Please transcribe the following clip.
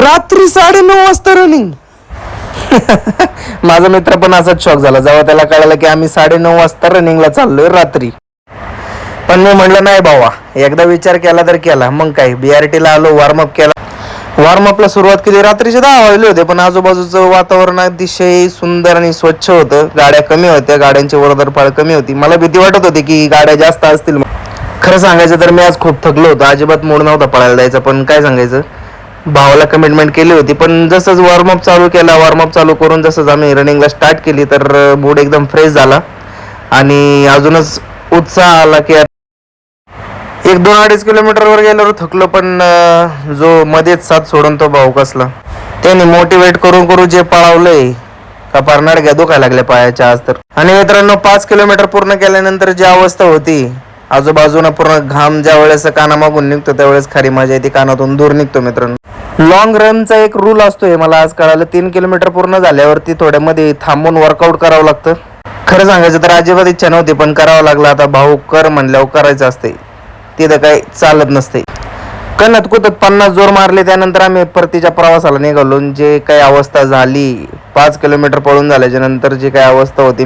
रात्री 9:30 वाजता रनिंग. माझा मित्र पण असाच शॉक झाला जेव्हा त्याला कळालं की आम्ही 9:30 वाजता रनिंगला चाललोय रात्री. पण मी म्हटलं नाही बाबा, एकदा विचार केला तर केला. मग काय, BRT ला आलो, वॉर्मअप केला. वॉर्मअपला सुरुवात केली. रात्रीचे 10 वाजले होते, पण आजूबाजूचं वातावरण अतिशय सुंदर आणि स्वच्छ होतं. गाड्या कमी होत्या, गाड्यांची वर्दळपाळ कमी होती. मला भीती वाटत होती की गाड्या जास्त असतील. खरं सांगायचं तर मी आज खूप थकलो होतो, अजिबात मूड नव्हता पळायला जायचा. पण काय सांगायचं, भावाला कमिटमेंट केली होती. पण जसंच वॉर्मअप चालू केला, वॉर्मअप चालू करून जसंच आम्ही रनिंगला स्टार्ट केली तर मूड एकदम फ्रेश झाला आणि अजूनच उत्साह आला की 1-2-2.5 किलोमीटरवर गेल्यावर थकलो. पण जो मध्येच साथ सोडून तो भाऊ कसला, त्याने मोटिवेट करून करून जे पळावलंय का पारनाड घ्या दुखायला लागल्या पायाच्या आज तर. आणि मित्रांनो, 5 किलोमीटर पूर्ण केल्यानंतर जी अवस्था होती, आजूबाजूला पूर्ण घाम ज्या वेळेस कानामागून निघतो त्यावेळेस खरी मजा येते, कानातून दूर निघतो. मित्रांनो, लॉंग रनचा एक रूल असतो हे मला आज कळालं. 3 किलोमीटर पूर्ण झाल्यावरती थोड्यामध्ये थांबून वर्कआउट करावं लागतं. खरं सांगायचं तर अजिबात इच्छा नव्हती, पण करावं लागलं. आता भाऊ कर म्हणल्यावर करायचं असते, तिथं काही चालत नसते. कणत कुतत 50 जोर मारले. त्यानंतर आम्ही परतीच्या प्रवासाला निघालो. जे काही अवस्था झाली, 5 किलोमीटर पळून झाल्याच्या नंतर जी काही अवस्था होती,